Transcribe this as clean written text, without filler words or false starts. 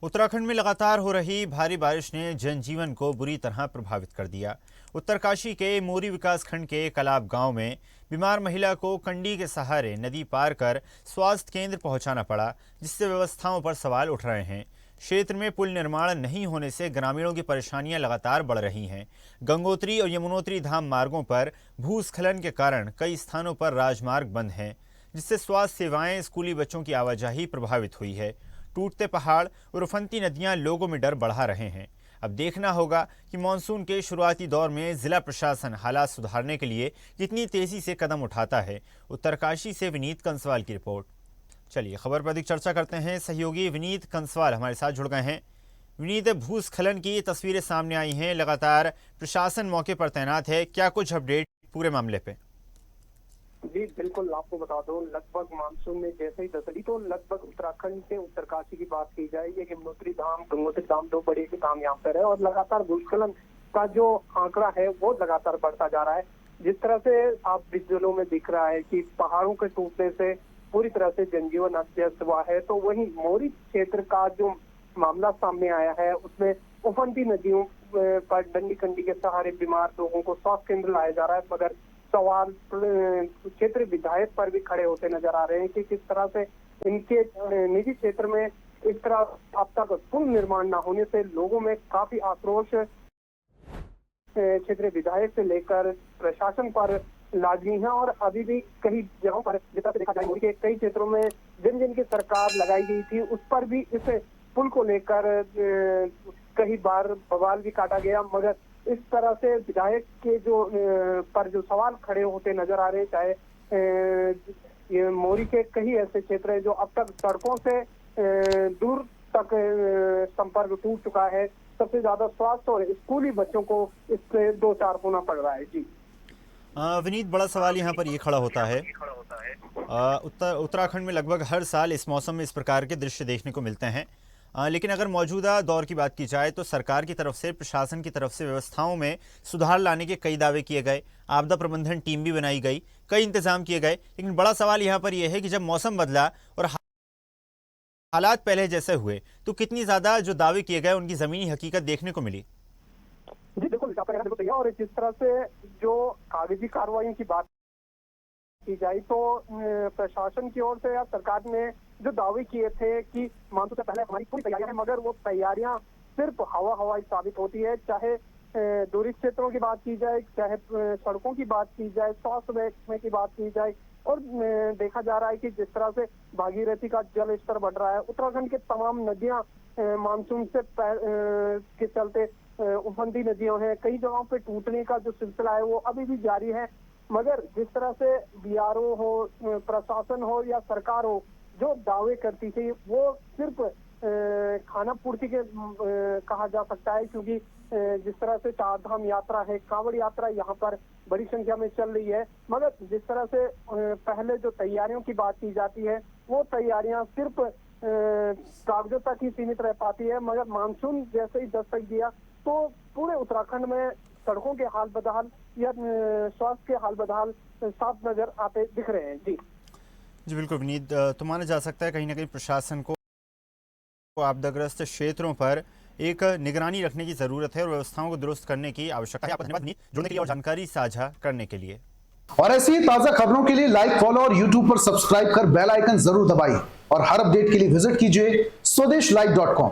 उत्तराखंड में लगातार हो रही भारी बारिश ने जनजीवन को बुरी तरह प्रभावित कर दिया। उत्तरकाशी के मोरी विकासखंड के कलाब गांव में बीमार महिला को कंडी के सहारे नदी पार कर स्वास्थ्य केंद्र पहुंचाना पड़ा, जिससे व्यवस्थाओं पर सवाल उठ रहे हैं। क्षेत्र में पुल निर्माण नहीं होने से ग्रामीणों की परेशानियां लगातार बढ़ रही हैं। गंगोत्री और यमुनोत्री धाम मार्गों पर भूस्खलन के कारण कई स्थानों पर राजमार्ग बंद हैं, जिससे स्वास्थ्य सेवाएं, स्कूली बच्चों की आवाजाही प्रभावित हुई है। टूटते पहाड़ और उफनती नदियां लोगों में डर बढ़ा रहे हैं। अब देखना होगा कि मानसून के शुरुआती दौर में जिला प्रशासन हालात सुधारने के लिए कितनी तेजी से कदम उठाता है। उत्तरकाशी से विनीत कंसवाल की रिपोर्ट। चलिए खबर पर अधिक चर्चा करते हैं। सहयोगी विनीत कंसवाल हमारे साथ जुड़ गए हैं। विनीत, भूस्खलन की तस्वीरें सामने आई हैं, लगातार प्रशासन मौके पर तैनात है, क्या कुछ अपडेट पूरे मामले पे? जी बिल्कुल, आपको बता दो, लगभग मानसून में जैसे ही दस्तक तो लगभग उत्तराखंड के उत्तरकाशी की बात की जाए, ये यमुनोत्री धाम, गंगोत्री धाम, दो बड़े धाम यहाँ पर है और लगातार भूस्खलन का जो आंकड़ा है वो लगातार बढ़ता जा रहा है। जिस तरह से आप विजुअलों में दिख रहा है कि पहाड़ों के टूटने से पूरी तरह से जनजीवन अस्त व्यस्त हुआ है, तो वहीं मोरी क्षेत्र का जो मामला सामने आया है उसमें उफनती नदियों पर डंडी कंडी के सहारे बीमार लोगों को स्वास्थ्य केंद्र लाया जा रहा है, मगर सवाल क्षेत्र विधायक पर भी खड़े होते नजर आ रहे हैं कि किस तरह से इनके निजी क्षेत्र में इस तरह अब तक पुल निर्माण न होने से लोगों में काफी आक्रोश क्षेत्रीय विधायक से लेकर प्रशासन पर लाजमी है। और अभी भी कई जगहों पर जितना देखा जाए के कई क्षेत्रों में जिन की सरकार लगाई गई थी उस पर भी इस पुल को लेकर कई बार बवाल भी काटा गया, मगर इस तरह से विधायक के जो पर जो सवाल खड़े होते नजर आ रहे हैं, चाहे ये मोरी के कई ऐसे क्षेत्र हैं जो अब तक सड़कों से दूर तक संपर्क टूट चुका है। सबसे ज्यादा स्वास्थ्य और स्कूली बच्चों को इससे दो चार होना पड़ रहा है। जी विनीत, बड़ा सवाल यहाँ पर ये खड़ा होता है, उत्तराखंड में लगभग हर साल इस मौसम में इस प्रकार के दृश्य देखने को मिलते हैं, लेकिन अगर मौजूदा दौर की बात की जाए तो सरकार की तरफ से, प्रशासन की तरफ से व्यवस्थाओं में सुधार लाने के कई दावे किए गए, आपदा प्रबंधन टीम भी बनाई गई, कई इंतजाम किए गए, लेकिन बड़ा सवाल यहाँ पर यह है कि जब मौसम बदला और हालात पहले जैसे हुए तो कितनी ज्यादा जो दावे किए गए उनकी जमीनी हकीकत देखने को मिली। जी बिल्कुल, और जिस तरह से जो कागजी कार्रवाई की बात की जाए तो प्रशासन की ओर से या सरकार ने जो दावे किए थे कि मानसून से पहले हमारी पूरी तैयारियां हैं, मगर वो तैयारियां सिर्फ हवाई साबित होती है। चाहे दूरी क्षेत्रों की बात की जाए, चाहे सड़कों की बात की जाए, स्वास्थ्य महकमे की बात की जाए, और देखा जा रहा है कि जिस तरह से भागीरथी का जल स्तर बढ़ रहा है, उत्तराखंड के तमाम नदियां मानसून से के चलते उफनती नदियां हैं, कई जगहों पे टूटने का जो सिलसिला है वो अभी भी जारी है। मगर जिस तरह से बीआरओ हो, प्रशासन हो या सरकार हो, जो दावे करती थी वो सिर्फ खाना पूर्ति के कहा जा सकता है, क्योंकि जिस तरह से चार धाम यात्रा है, कांवड़ यात्रा यहाँ पर बड़ी संख्या में चल रही है, मगर जिस तरह से पहले जो तैयारियों की बात की जाती है वो तैयारियां सिर्फ कागजों तक ही सीमित रह पाती है। मगर मानसून जैसे ही दस्तक दिया तो पूरे उत्तराखंड में सड़कों के हाल बदहाल या स्वास्थ्य के हाल बदहाल साफ नजर आते दिख रहे हैं। जी बिल्कुल विनीत, तो माना जा सकता है कहीं ना कहीं प्रशासन को आपदाग्रस्त क्षेत्रों पर एक निगरानी रखने की जरूरत है और व्यवस्थाओं को दुरुस्त करने की आवश्यकता है। आपका धन्यवाद विनीत, जुड़ने के लिए और जानकारी साझा करने के लिए। और ऐसी ताजा खबरों के लिए लाइक, फॉलो और यूट्यूब पर सब्सक्राइब कर बेल आइकन जरूर दबाइए और हर अपडेट के लिए विजिट कीजिए स्वदेशलाइव.com।